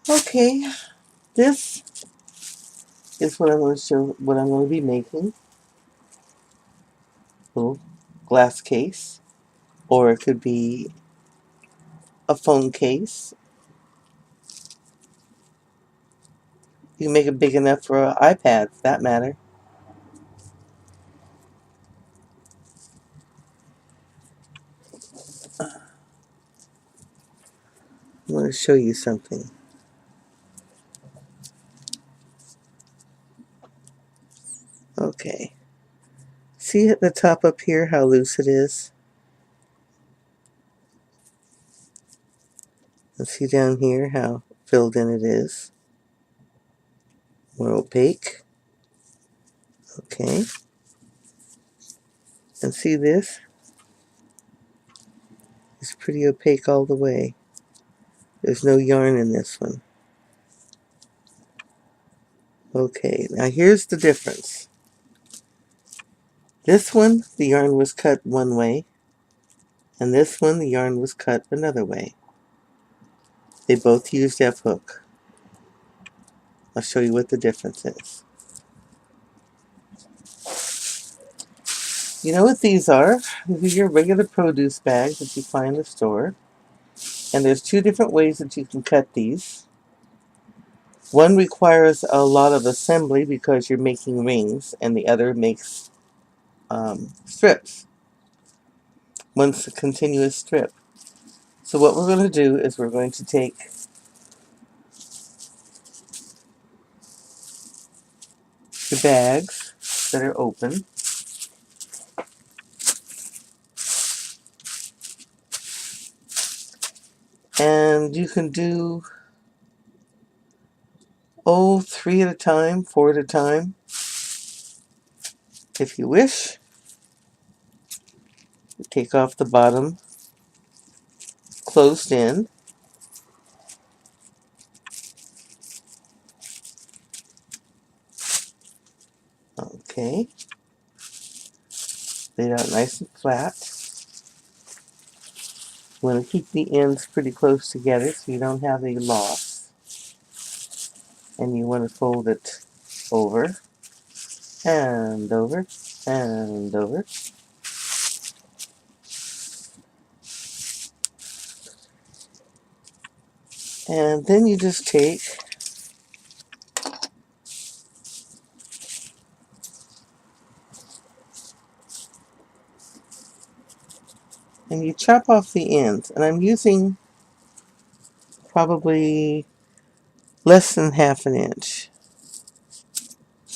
Okay, this is what I'm going to show, what I'm going to be making. Little glass case, or it could be a phone case. You can make it big enough for an iPad, for that matter. I'm going to show you something. Okay. See at the top up here how loose it is? And see down here how filled in it is? More opaque. Okay. And see this? It's pretty opaque all the way. There's no yarn in this one. Okay, now here's the difference. This one, the yarn was cut one way, and this one, the yarn was cut another way. They both used F-hook. I'll show you what the difference is. You know what these are? These are your regular produce bags that you find in the store. And there's two different ways that you can cut these. One requires a lot of assembly because you're making rings, and the other makes strips. One's a continuous strip. So what we're going to do is we're going to take the bags that are open, and you can do, oh, 3 at a time, 4 at a time, if you wish. Take off the bottom closed in. Okay. Lay it out nice and flat. You want to keep the ends pretty close together so you don't have any loss. And you want to fold it over and over and over. And then you just take and you chop off the ends. And I'm using probably less than half an inch.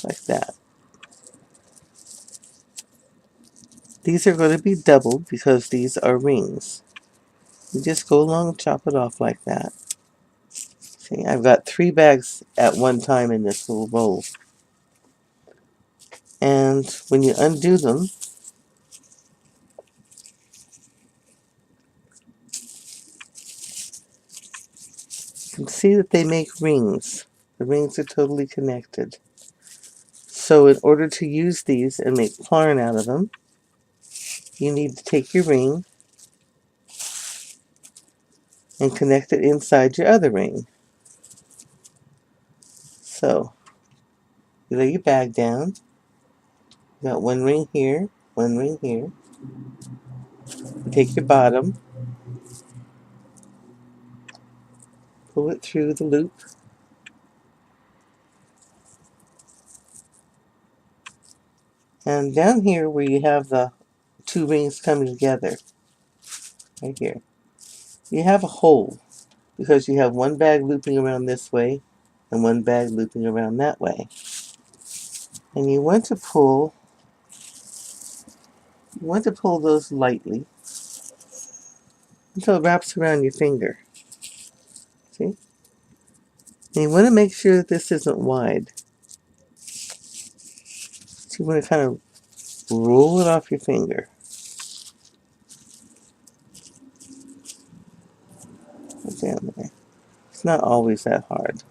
Like that. These are going to be doubled because these are rings. You just go along and chop it off like that. See, I've got 3 bags at one time in this little bowl. And when you undo them, you can see that they make rings. The rings are totally connected. So in order to use these and make plarn out of them, you need to take your ring and connect it inside your other ring. So, you lay your bag down. You got one ring here, one ring here. You take your bottom, pull it through the loop, and down here where you have the 2 rings coming together, right here, you have a hole because you have one bag looping around this way and one bag looping around that way. And you want to pull those lightly until it wraps around your finger. See? And you want to make sure that this isn't wide. So you want to kind of roll it off your finger. Right down there. It's not always that hard.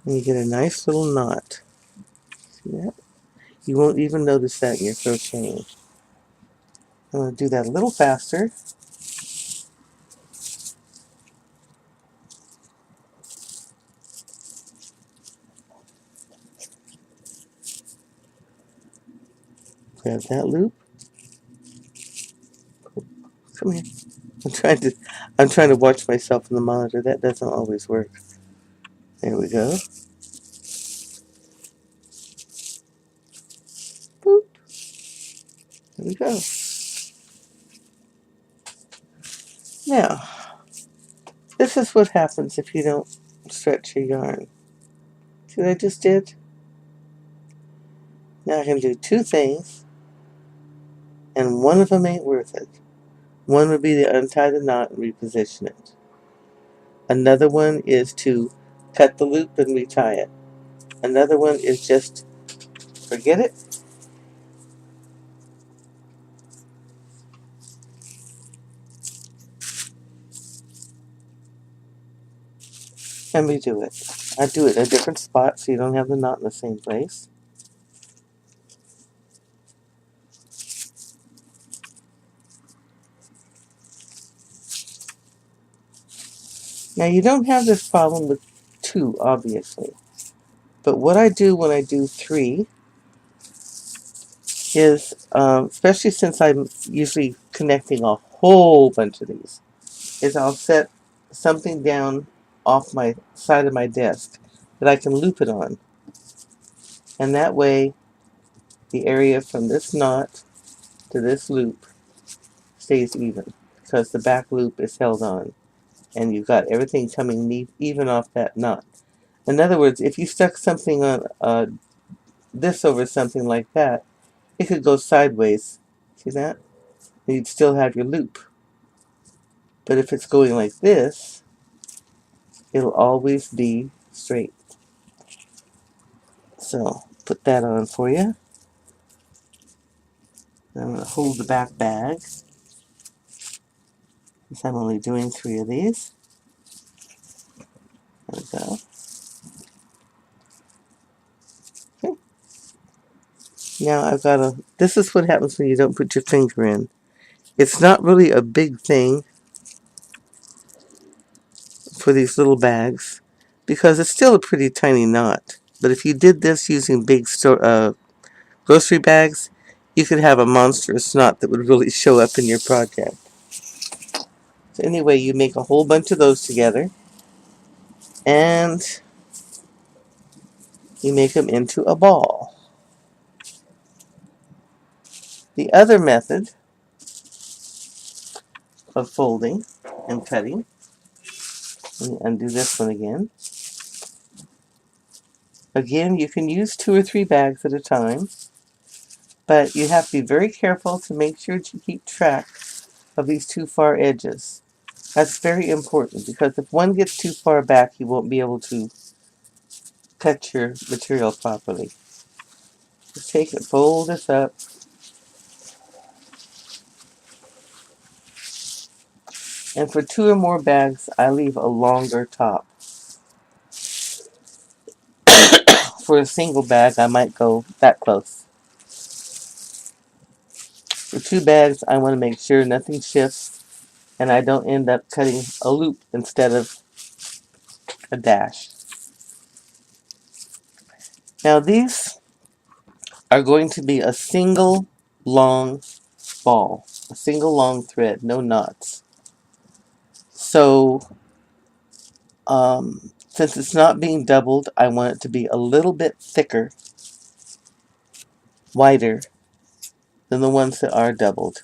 And you get a nice little knot. See that? You won't even notice that in your crocheting. I'm going to do that a little faster. Grab that loop. Come here. I'm trying to watch myself in the monitor. That doesn't always work. There we go. Boop. There we go. Now, this is what happens if you don't stretch your yarn. See what I just did? Now I can do two things, and one of them ain't worth it. One would be to untie the knot and reposition it. Another one is to cut the loop and retie it. Another one is just forget it. And redo it. I do it in a different spot so you don't have the knot in the same place. Now you don't have this problem with 2, obviously. But what I do when I do 3 is, especially since I'm usually connecting a whole bunch of these, is I'll set something down off my side of my desk that I can loop it on. And that way the area from this knot to this loop stays even because the back loop is held on and you've got everything coming even off that knot. In other words, if you stuck something on this over something like that, it could go sideways. See that? And you'd still have your loop. But if it's going like this, it'll always be straight. So, put that on for you. I'm going to hold the back bag, since I'm only doing 3 of these. There we go. Okay. Now I've got this is what happens when you don't put your finger in. It's not really a big thing for these little bags, because it's still a pretty tiny knot. But if you did this using big grocery bags, you could have a monstrous knot that would really show up in your project. So anyway, you make a whole bunch of those together, and you make them into a ball. The other method of folding and cutting, let me undo this one again. Again, you can use 2 or 3 bags at a time, but you have to be very careful to make sure that you keep track of these 2 far edges. That's very important, because if one gets too far back, you won't be able to cut your material properly. Just take it, fold this up, and for 2 or more bags, I leave a longer top. For a single bag, I might go that close. For 2 bags, I want to make sure nothing shifts and I don't end up cutting a loop instead of a dash. Now these are going to be a single long ball, a single long thread, no knots. So since it's not being doubled, I want it to be a little bit thicker, wider than the ones that are doubled.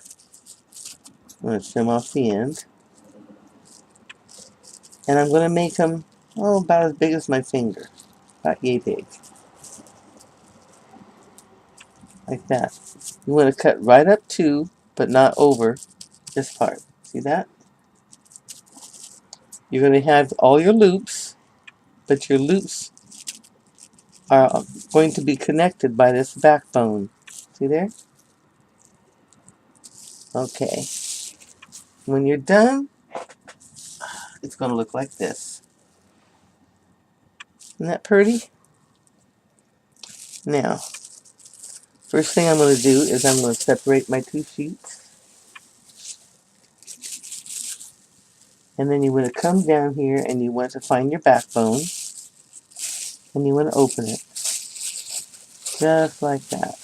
I'm going to trim off the end. And I'm going to make them, about as big as my finger. About yay big. Like that. You want to cut right up to, but not over, this part. See that? You're going to have all your loops, but your loops are going to be connected by this backbone. See there? Okay. When you're done, it's going to look like this. Isn't that pretty? Now, first thing I'm going to do is I'm going to separate my 2 sheets. And then you want to come down here and you want to find your backbone. And you want to open it. Just like that.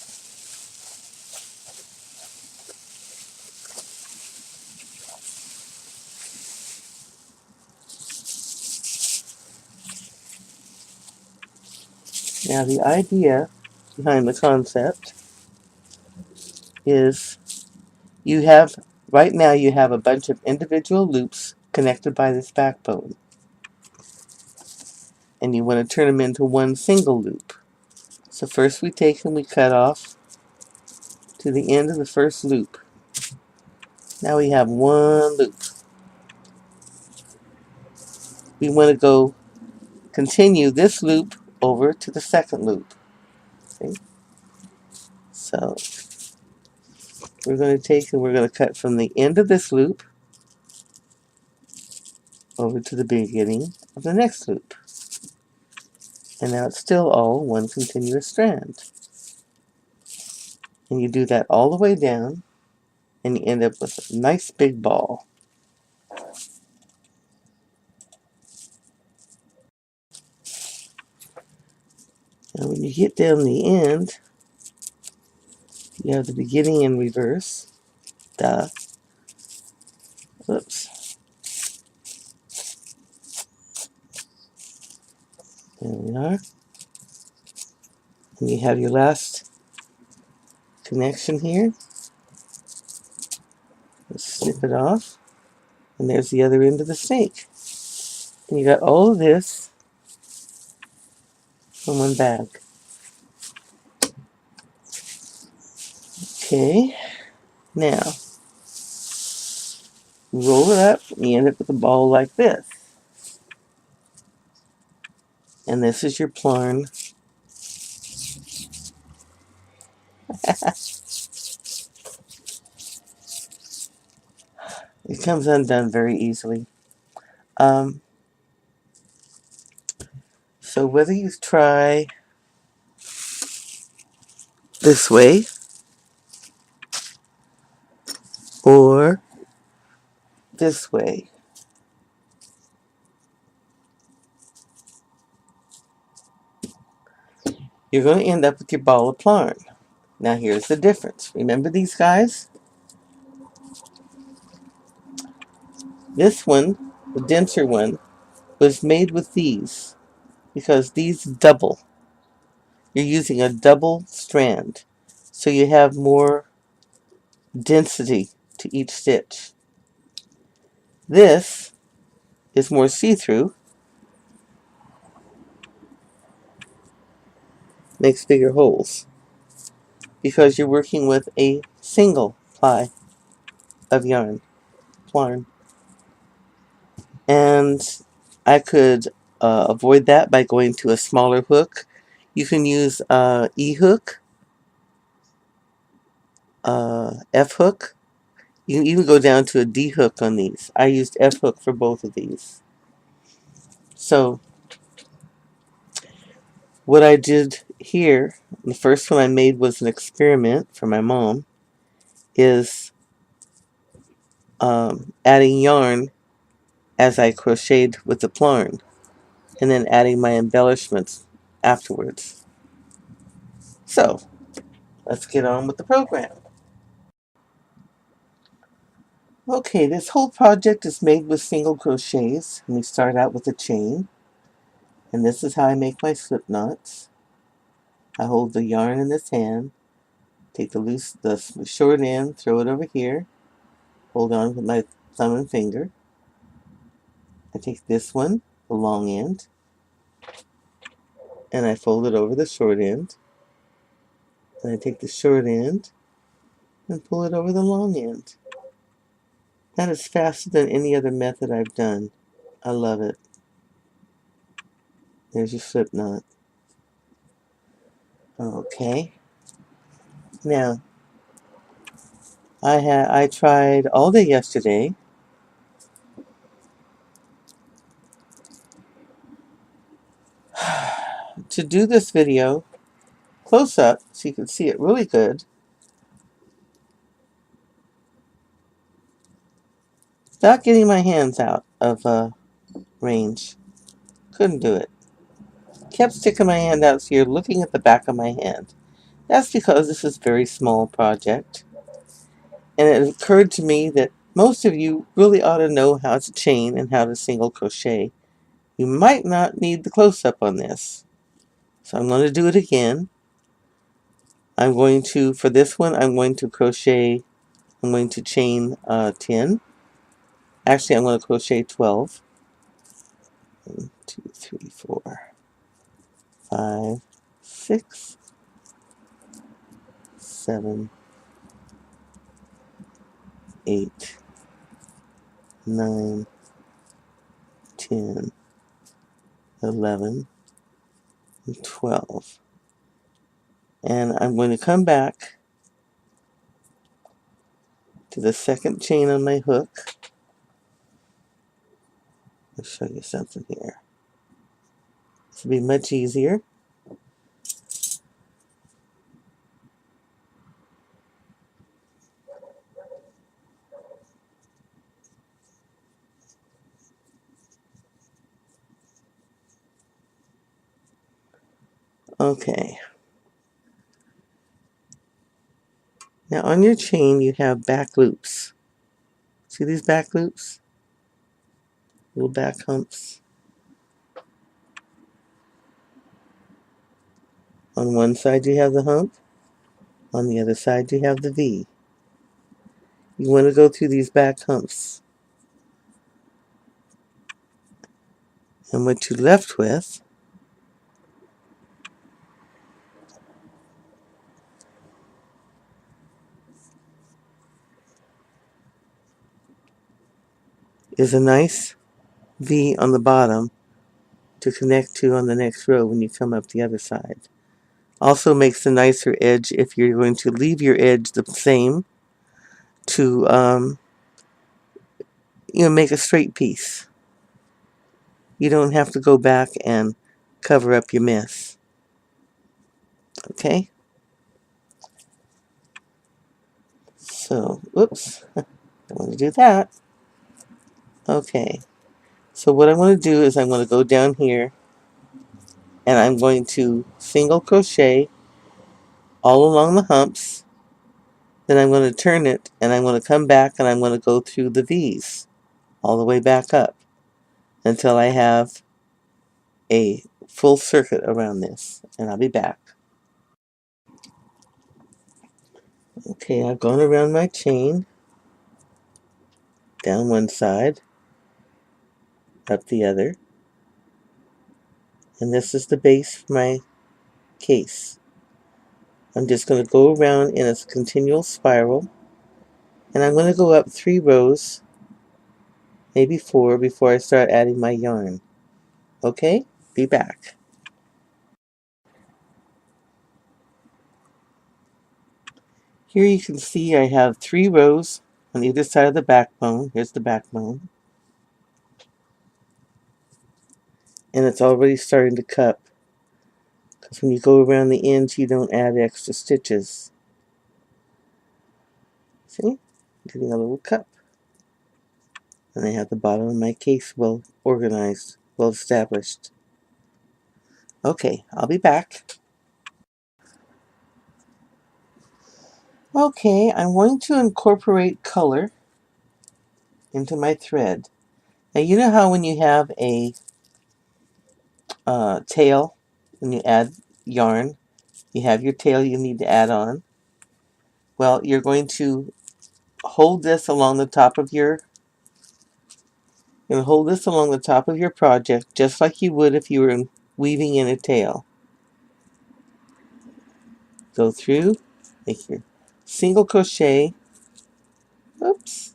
Now the idea behind the concept is right now you have a bunch of individual loops connected by this backbone. And you want to turn them into one single loop. So first we take and we cut off to the end of the first loop. Now we have one loop. We want to continue this loop over to the second loop. Okay? So we're going to take and we're going to cut from the end of this loop over to the beginning of the next loop. And now it's still all one continuous strand. And you do that all the way down, and you end up with a nice big ball. Now when you get down the end, you have the beginning in reverse. Duh. Whoops. There we are. And you have your last connection here. Let's snip it off. And there's the other end of the snake. And you got all of this in one bag. Okay. Now, roll it up and you end up with a ball like this. And this is your plarn. It comes undone very easily. So whether you try this way or this way, you're going to end up with your ball of plarn. Now here's the difference. Remember these guys? This one, the denser one, was made with these because these double. You're using a double strand, so you have more density to each stitch. This is more see-through, makes bigger holes, because you're working with a single ply of yarn, plarn. And I could avoid that by going to a smaller hook. You can use E-hook, F-hook. You can even go down to a D-hook on these. I used F-hook for both of these. So what I did here, the first one I made was an experiment for my mom, is adding yarn as I crocheted with the plarn, and then adding my embellishments afterwards. So let's get on with the program. Okay, this whole project is made with single crochets, and we start out with a chain, and this is how I make my slip knots. I hold the yarn in this hand, take the short end, throw it over here, hold on with my thumb and finger. I take this one, the long end, and I fold it over the short end. And I take the short end and pull it over the long end. That is faster than any other method I've done. I love it. There's your slip knot. Okay. Now, I tried all day yesterday to do this video close up so you can see it really good without getting my hands out of range. Couldn't do it. Kept sticking my hand out so you're looking at the back of my hand. That's because this is a very small project. And it occurred to me that most of you really ought to know how to chain and how to single crochet. You might not need the close-up on this. So I'm going to do it again. I'm going to, for this one, I'm going to chain 10. Actually, I'm going to crochet 12. 1, 2, 3, 4, 5, 6, 7, 8, 9, 10, 11, and 12. And I'm going to come back to the second chain on my hook. I'll show you something here. This will be much easier. Okay. Now on your chain you have back loops. See these back loops? Little back humps. On one side you have the hump. On the other side you have the V. You want to go through these back humps. And what you're left with is a nice V on the bottom to connect to on the next row when you come up the other side. Also makes a nicer edge if you're going to leave your edge the same to make a straight piece. You don't have to go back and cover up your mess. Okay? So, oops, I want to do that. Okay, so what I'm going to do is I'm going to go down here and I'm going to single crochet all along the humps. Then I'm going to turn it and I'm going to come back and I'm going to go through the V's all the way back up until I have a full circuit around this, and I'll be back. Okay, I've gone around my chain, down one side, up the other, and this is the base for my case. I'm just going to go around in a continual spiral, and I'm going to go up 3 rows, maybe 4, before I start adding my yarn. Okay, be back. Here you can see I have 3 rows on either side of the backbone. Here's the backbone. And it's already starting to cup, because when you go around the ends you don't add extra stitches. See? Getting a little cup. And I have the bottom of my case well organized, well established. Okay, I'll be back. Okay, I'm going to incorporate color into my thread. Now you know how when you have a tail, when you add yarn, you have your tail you need to add on. Well, you're going to hold this along the top of your project just like you would if you were weaving in a tail. Go through, make your single crochet. Oops.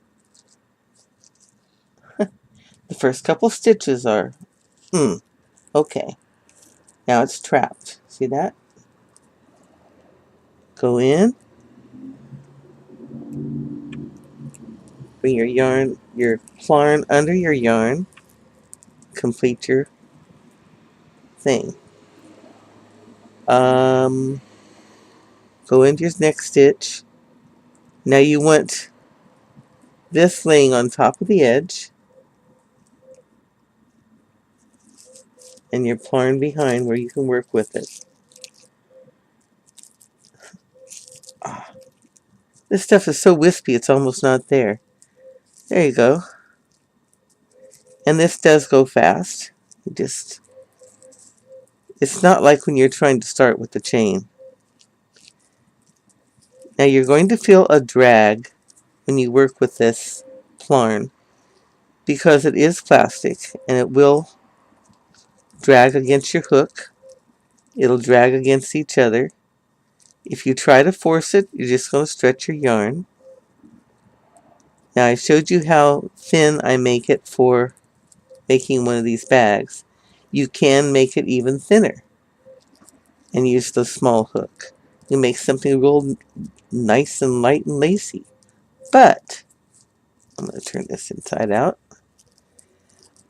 The first couple stitches are, okay. Now it's trapped. See that? Go in, bring your yarn, your plarn under your yarn, complete your thing. Go into your next stitch. Now you want this laying on top of the edge and your plarn behind where you can work with it. This stuff is so wispy it's almost not there. There you go. And this does go fast. You just It's not like when you're trying to start with the chain. Now you're going to feel a drag when you work with this plarn because it is plastic and it will drag against your hook. It'll drag against each other. If you try to force it, you're just going to stretch your yarn. Now I showed you how thin I make it for making one of these bags. You can make it even thinner and use the small hook. You make something real nice and light and lacy. But I'm going to turn this inside out.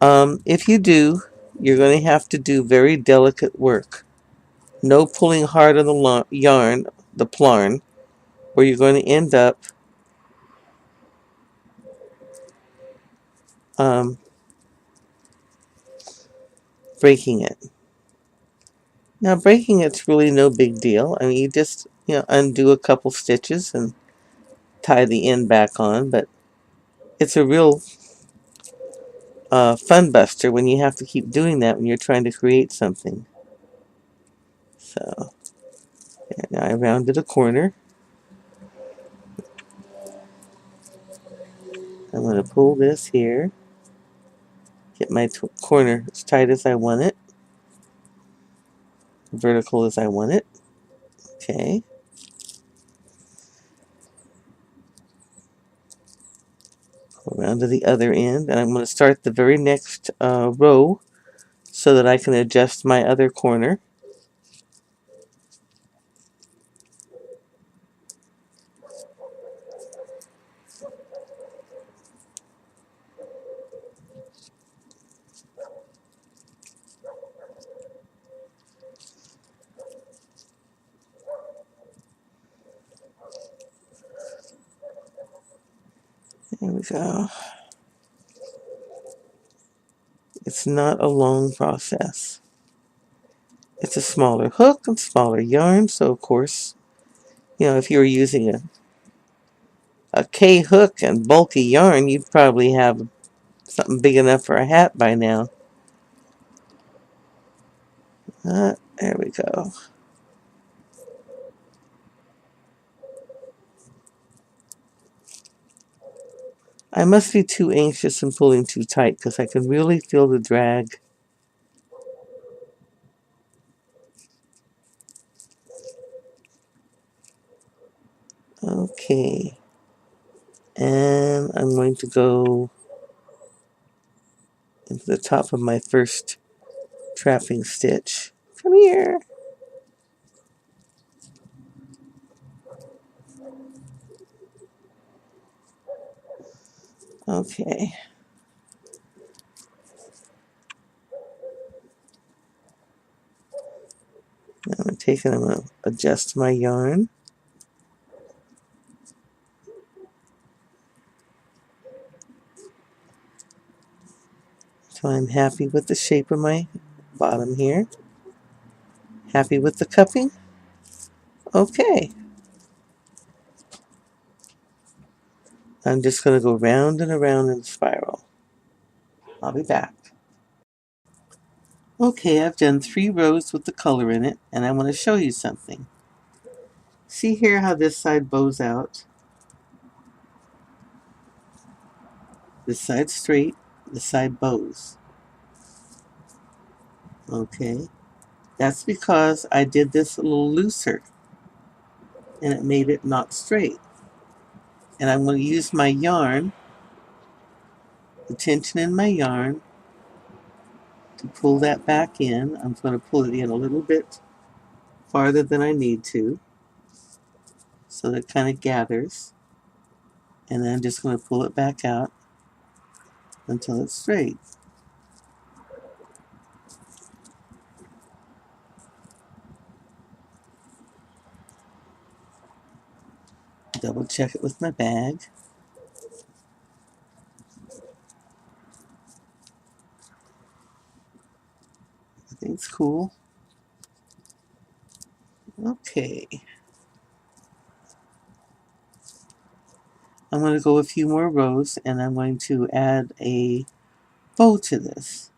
If you do, you're going to have to do very delicate work. No pulling hard on the yarn, the plarn, or you're going to end up breaking it. Now breaking it's really no big deal. I mean, you just undo a couple stitches and tie the end back on, but it's a real fun buster when you have to keep doing that when you're trying to create something. So now I rounded a corner. I'm going to pull this here, get my corner as tight as I want it, vertical as I want it. Okay. Go around to the other end, and I'm going to start the very next row so that I can adjust my other corner. There we go. It's not a long process. It's a smaller hook and smaller yarn, so of course, if you were using a K hook and bulky yarn, you'd probably have something big enough for a hat by now. There we go. I must be too anxious and pulling too tight because I can really feel the drag. Okay. And I'm going to go into the top of my first trapping stitch. Come here. Okay. Now I'm going to adjust my yarn. So I'm happy with the shape of my bottom here. Happy with the cupping? Okay. I'm just going to go round and around in a spiral. I'll be back. Okay, I've done 3 rows with the color in it, and I want to show you something. See here how this side bows out? This side's straight, this side bows. Okay, that's because I did this a little looser, and it made it not straight. And I'm going to use my yarn, the tension in my yarn, to pull that back in. I'm going to pull it in a little bit farther than I need to, so that it kind of gathers. And then I'm just going to pull it back out until it's straight. Double check it with my bag. Everything's cool. Okay. I'm going to go a few more rows and I'm going to add a bow to this.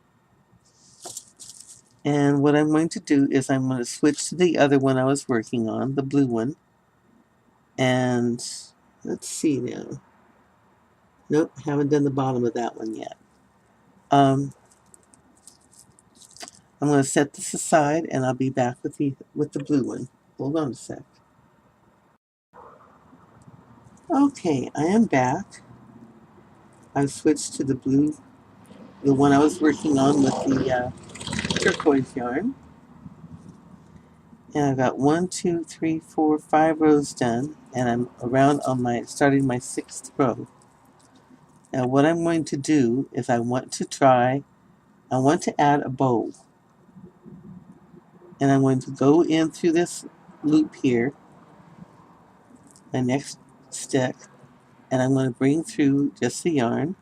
And what I'm going to do is I'm going to switch to the other one I was working on, the blue one. And let's see now. Nope, haven't done the bottom of that one yet. I'm going to set this aside and I'll be back with the blue one. Hold on a sec. Okay, I am back. I've switched to the blue, the one I was working on with the turquoise yarn. And I've got 1, 2, 3, 4, 5 rows done, and I'm around on starting my 6th row. Now what I'm going to do is I want to add a bow. And I'm going to go in through this loop here, my next stick, and I'm going to bring through just the yarn.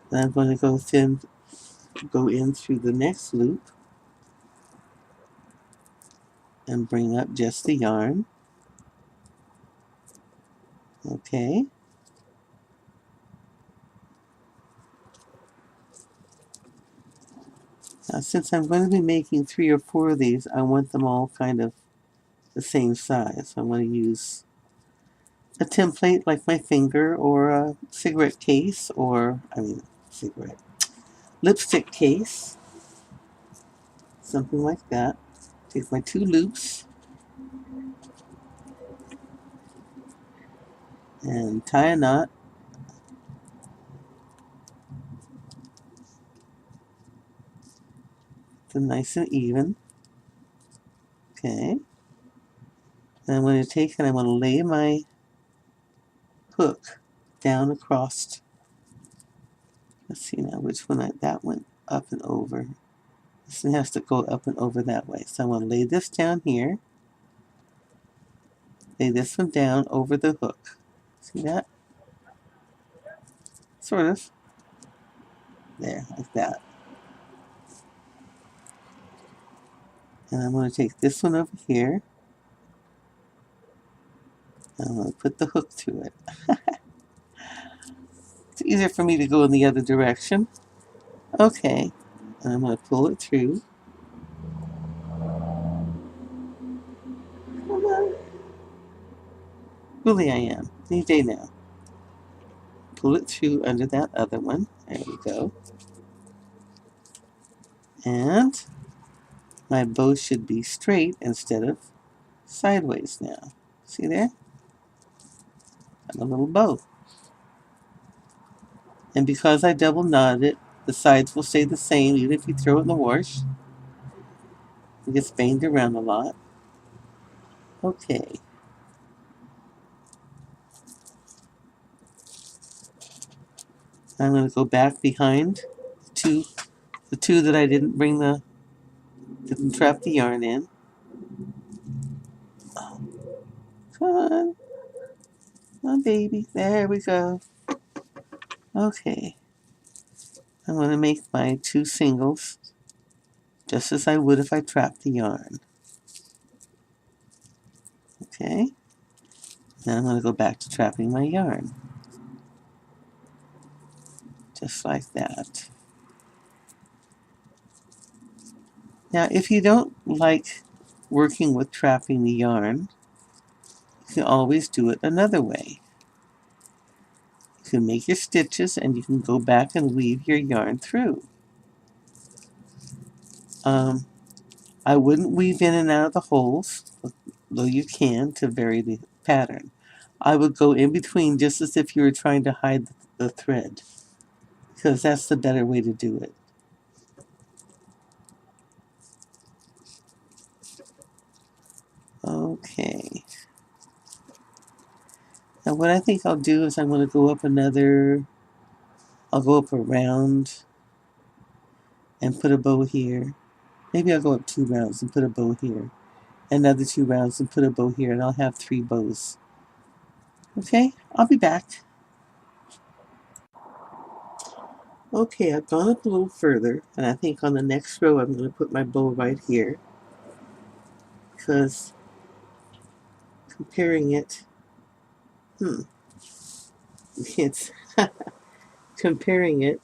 Then I'm going to go in through the next loop and bring up just the yarn. Okay. Now since I'm going to be making 3 or 4 of these, I want them all kind of the same size. So I'm going to use a template like my finger or a cigarette case lipstick case, something like that. Take my 2 loops and tie a knot. So nice and even. Okay. And I'm going to take and I'm going to lay my hook down across. Let's see now which one that went up and over. This one has to go up and over that way. So I'm going to lay this down here. Lay this one down over the hook. See that? Sort of. There, like that. And I'm going to take this one over here. And I'm going to put the hook through it. It's easier for me to go in the other direction. Okay. And I'm going to pull it through. Really I am. Any day now. Pull it through under that other one. There we go. And my bow should be straight instead of sideways now. See there? Got a little bow. And because I double knotted it, the sides will stay the same even if you throw it in the wash. It gets banged around a lot. Okay. I'm going to go back behind the two that I didn't trap the yarn in. Come on. Come on, baby. There we go. Okay. I'm going to make my 2 singles just as I would if I trapped the yarn. Okay. Now I'm going to go back to trapping my yarn. Just like that. Now, if you don't like working with trapping the yarn, you can always do it another way. You can make your stitches and you can go back and weave your yarn through. I wouldn't weave in and out of the holes, though you can to vary the pattern. I would go in between just as if you were trying to hide the thread, because that's the better way to do it. Okay. Now what I think I'll do is I'm going to go up I'll go up around and put a bow here. Maybe I'll go up 2 rounds and put a bow here. Another 2 rounds and put a bow here, and I'll have 3 bows. Okay, I'll be back. Okay, I've gone up a little further, and I think on the next row I'm going to put my bow right here, because comparing it, it's comparing it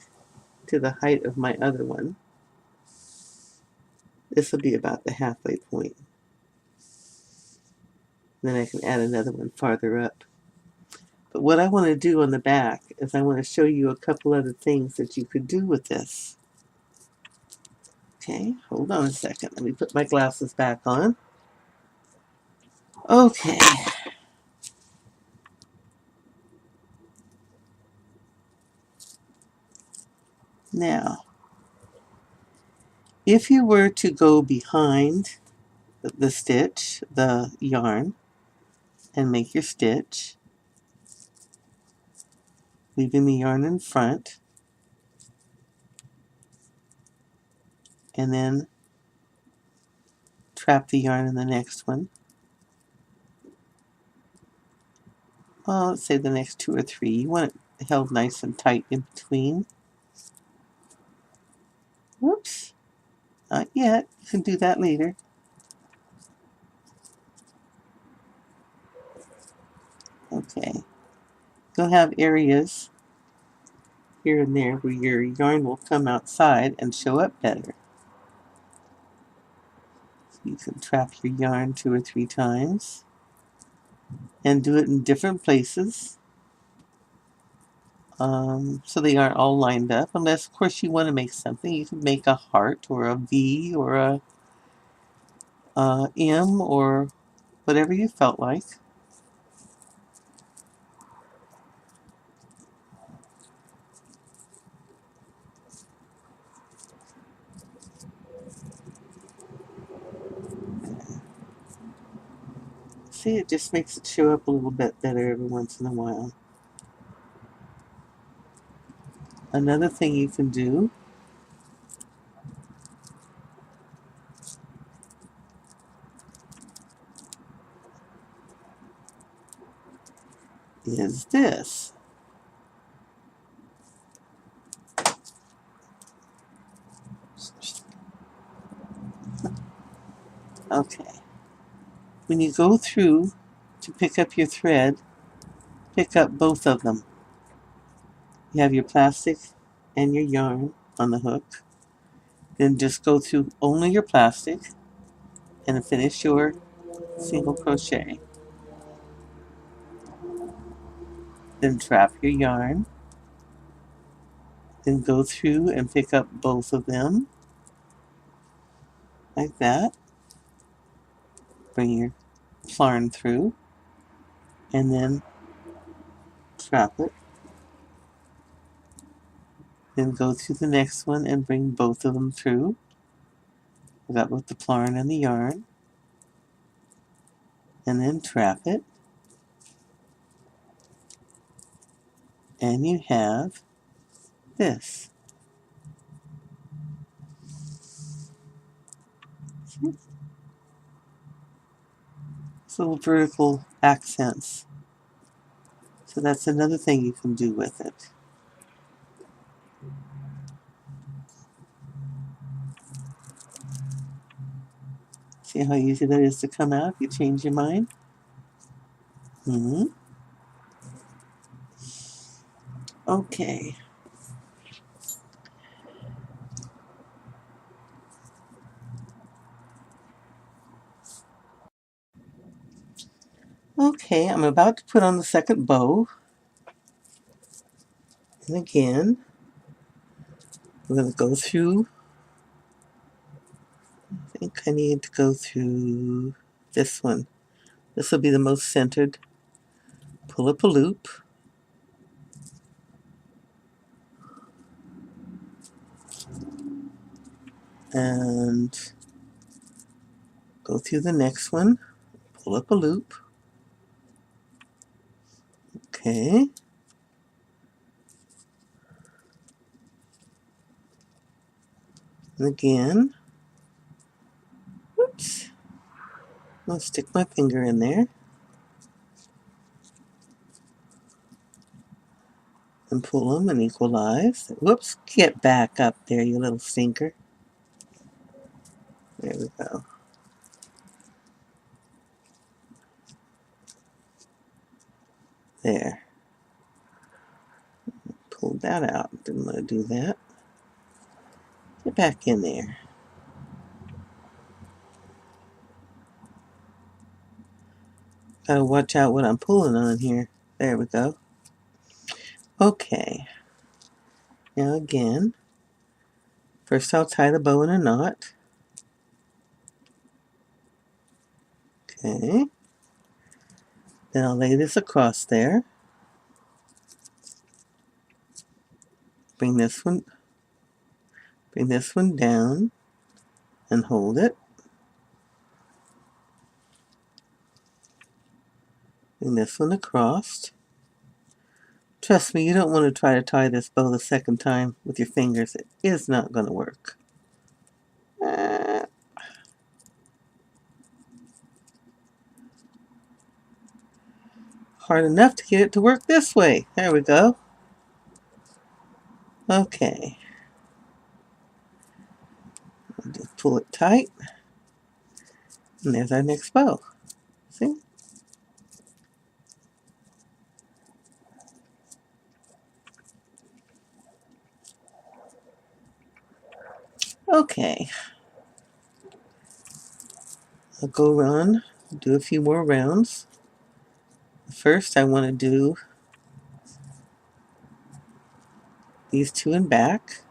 to the height of my other one. This will be about the halfway point. Then I can add another one farther up. But what I want to do on the back is I want to show you a couple other things that you could do with this. Okay, hold on a second. Let me put my glasses back on. Okay. Now, if you were to go behind the stitch, the yarn, and make your stitch, leaving the yarn in front, and then trap the yarn in the next one. Well, let's say the next 2 or 3. You want it held nice and tight in between. Whoops, not yet. You can do that later. Okay. You'll have areas here and there where your yarn will come outside and show up better. So you can trap your yarn 2 or 3 times and do it in different places. So they aren't all lined up, unless of course you want to make something. You can make a heart or a V or a M or whatever you felt like. See, it just makes it show up a little bit better every once in a while. Another thing you can do is this. Okay. When you go through to pick up your thread, pick up both of them. You have your plastic and your yarn on the hook. Then just go through only your plastic and finish your single crochet. Then trap your yarn. Then go through and pick up both of them like that. Bring your plarn through and then trap it. Then go through the next one and bring both of them through. I got both the plarn and the yarn. And then trap it. And you have this. See? It's little vertical accents. So that's another thing you can do with it. See how easy that is to come out if you change your mind? Okay. Okay, I'm about to put on the second bow. And again, I'm going to go through, I think I need to go through this one. This will be the most centered. Pull up a loop. And go through the next one. Pull up a loop. Okay. And again. Whoops. I'll stick my finger in there. And pull them and equalize. Whoops, get back up there, you little stinker. There we go. There. Pull that out. Didn't want to do that. Get back in there. Gotta watch out what I'm pulling on here. There we go. Okay. Now again, first I'll tie the bow in a knot. Okay. Then I'll lay this across there. Bring this one down and hold it. Bring this one across. Trust me, you don't want to try to tie this bow the second time with your fingers. It is not going to work. Hard enough to get it to work this way. There we go. Okay. I'll just pull it tight. And there's our next bow. See? Okay. I'll go run, do a few more rounds. First, I want to do these two in back.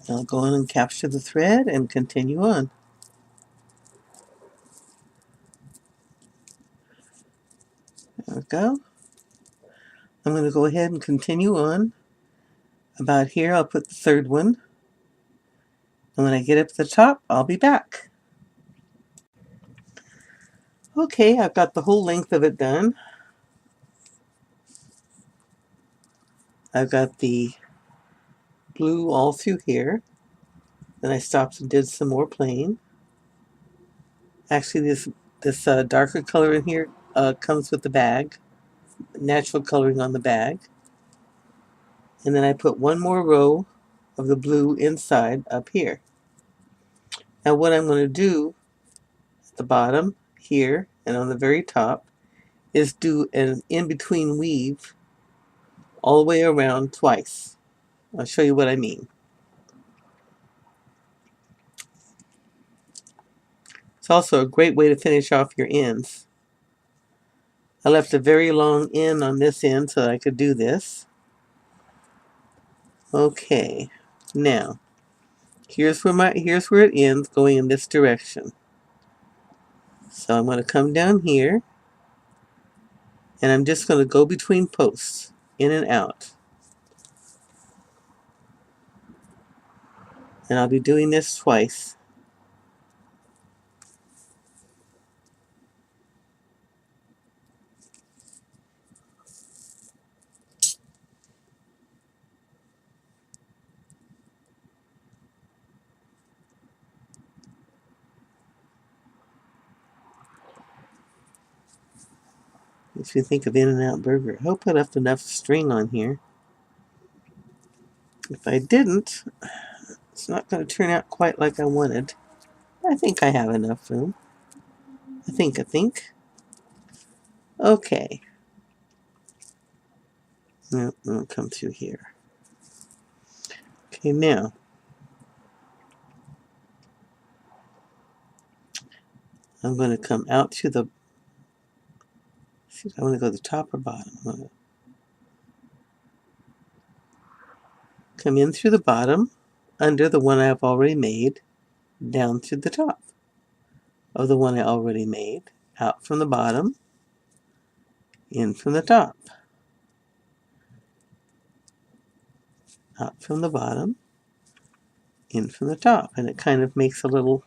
I'll go on and capture the thread and continue on. There we go. I'm going to go ahead and continue on. About here, I'll put the third one. And when I get up to the top, I'll be back. Okay, I've got the whole length of it done. I've got the blue all through here. Then I stopped and did some more plain. Actually, this darker color in here comes with the bag. Natural coloring on the bag. And then I put one more row of the blue inside up here. Now what I'm going to do at the bottom here and on the very top is do an in-between weave all the way around twice. I'll show you what I mean. It's also a great way to finish off your ends. I left a very long end on this end so that I could do this. Okay, now here's where it ends, going in this direction. So I'm going to come down here and I'm just going to go between posts, in and out. And I'll be doing this twice. If you think of In-N-Out Burger, I hope I left enough string on here. If I didn't, it's not going to turn out quite like I wanted. I think I have enough room. I think. Okay. No, I'll come through here. Okay, now. I'm going to come out through the... See, I want to go to the top or bottom. I'm going to come in through the bottom, under the one I've already made, down through the top of the one I already made, out from the bottom, in from the top, out from the bottom, in from the top, and it kind of makes a little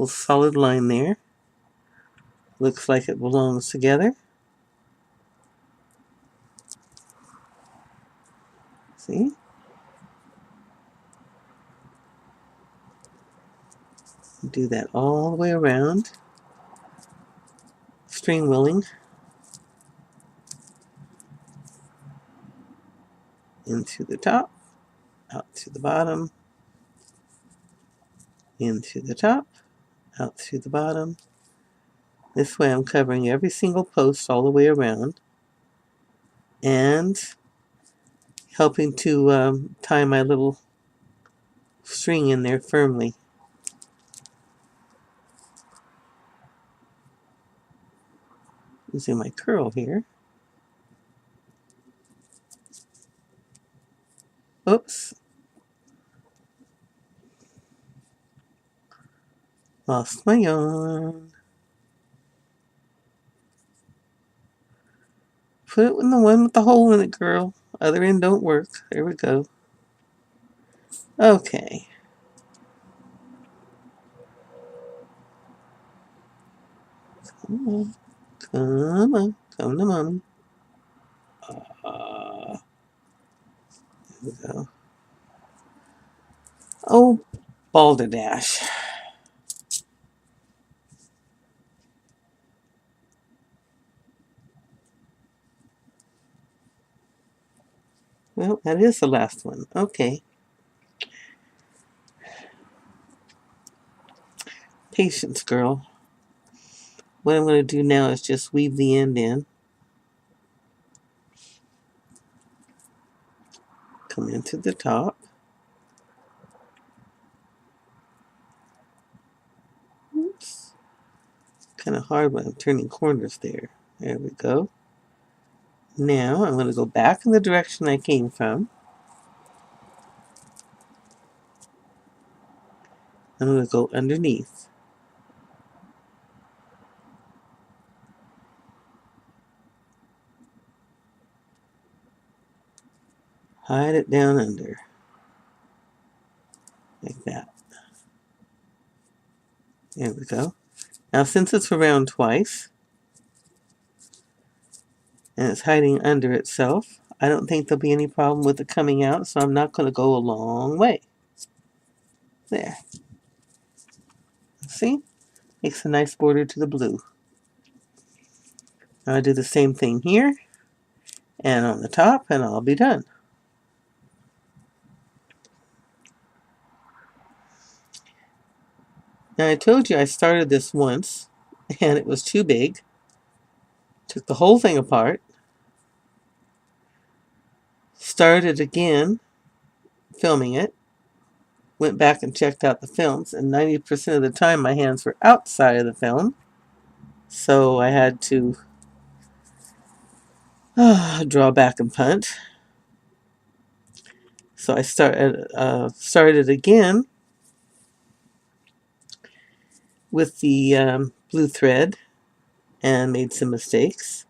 solid line there. Looks like it belongs together. See? Do that all the way around. String willing. In through the top, out to the bottom, into the top, out through the bottom. This way I'm covering every single post all the way around and helping to tie my little string in there firmly. Using my curl here. Oops. Lost my yarn. Put it in the one with the hole in it, girl. Other end don't work. There we go. Okay. Come on. Come on. Come to mommy. There we go. Oh, balderdash. Well, that is the last one. Okay. Patience, girl. What I'm going to do now is just weave the end in. Come into the top. Oops. Kind of hard when I'm turning corners there. There we go. Now I'm going to go back in the direction I came from. I'm going to go underneath. Hide it down under. Like that. There we go. Now since it's around twice, and it's hiding under itself, I don't think there'll be any problem with it coming out, so I'm not going to go a long way. There. See? Makes a nice border to the blue. Now I do the same thing here, and on the top, and I'll be done. Now I told you I started this once, and it was too big. Took the whole thing apart. Started again, filming it. Went back and checked out the films, and 90% of the time my hands were outside of the film. So I had to draw back and punt. So I started again with the blue thread and made some mistakes.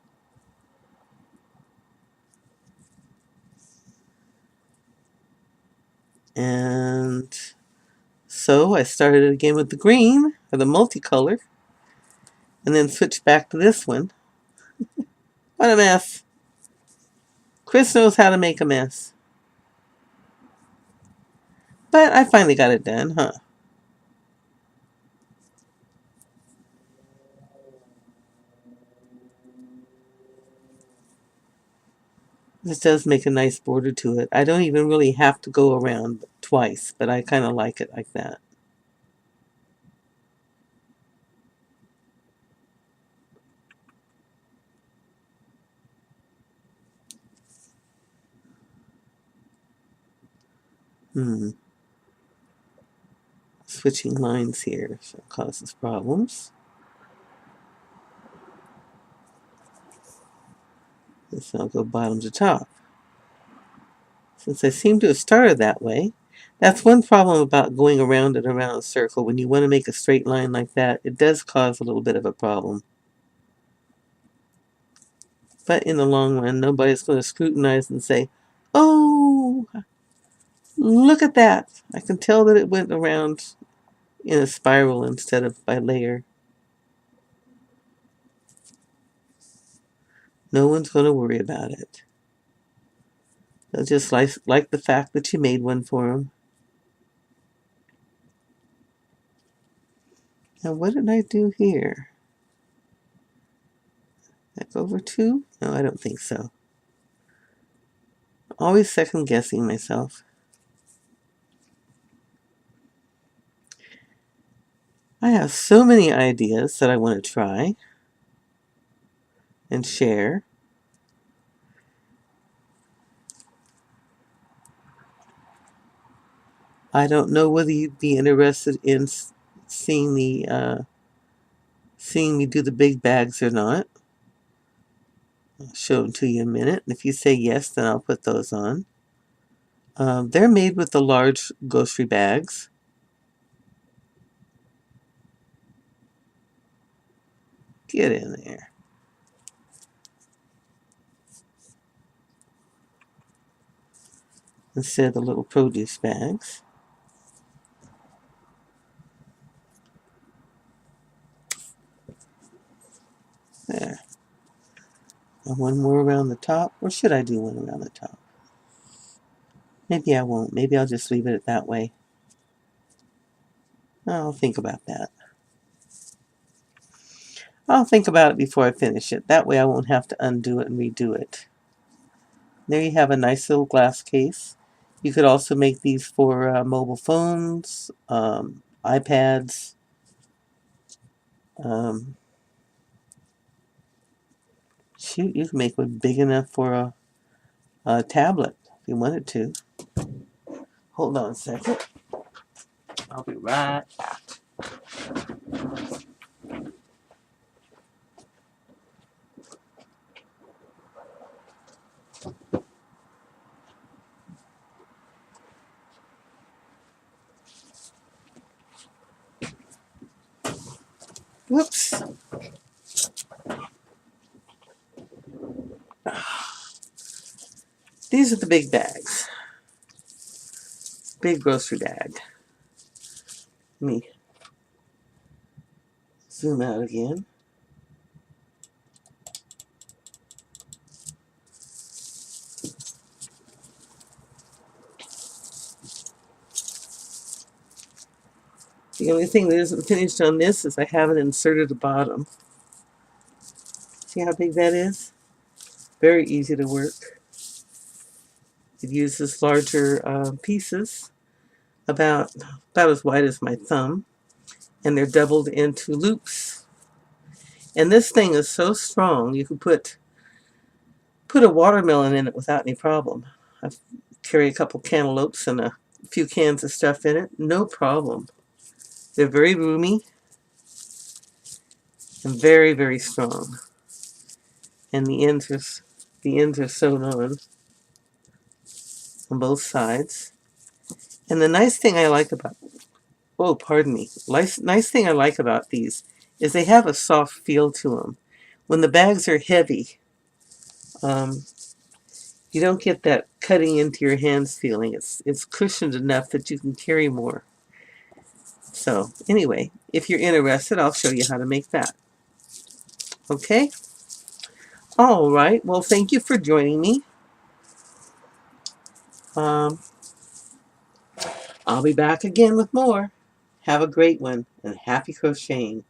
And so I started again with the green, or the multicolor, and then switched back to this one. What a mess. Chris knows how to make a mess. But I finally got it done, huh? This does make a nice border to it. I don't even really have to go around twice, but I kind of like it like that. Switching lines here so causes problems. So I'll go bottom to top. Since I seem to have started that way, that's one problem about going around and around a circle. When you want to make a straight line like that, it does cause a little bit of a problem. But in the long run, nobody's going to scrutinize and say, oh, look at that. I can tell that it went around in a spiral instead of by layer. No one's going to worry about it. They'll just like the fact that you made one for them. Now, what did I do here? Back over 2? No, I don't think so. Always second guessing myself. I have so many ideas that I want to try and share. I don't know whether you'd be interested in seeing seeing me do the big bags or not. I'll show them to you in a minute. If you say yes, then I'll put those on. They're made with the large grocery bags. Get in there. Instead of the little produce bags. There. And one more around the top. Or should I do one around the top? Maybe I won't. Maybe I'll just leave it that way. I'll think about that. I'll think about it before I finish it. That way I won't have to undo it and redo it. There you have a nice little glass case. You could also make these for mobile phones, iPads, shoot, you can make one big enough for a tablet if you wanted to. Hold on a second. I'll be right back. Whoops. These are the big bags. Big grocery bag. Let me zoom out again. The only thing that isn't finished on this is I haven't inserted the bottom. See how big that is? Very easy to work. It uses larger pieces, about as wide as my thumb, and they're doubled into loops. And this thing is so strong you can put a watermelon in it without any problem. I carry a couple cantaloupes and a few cans of stuff in it, no problem. They're very roomy and very, very strong. And the ends are sewn on both sides. And the nice thing I like about nice thing I like about these is they have a soft feel to them. When the bags are heavy, you don't get that cutting into your hands feeling. It's cushioned enough that you can carry more. So anyway, if you're interested, I'll show you how to make that. Okay? All right. Well, thank you for joining me. I'll be back again with more. Have a great one and happy crocheting.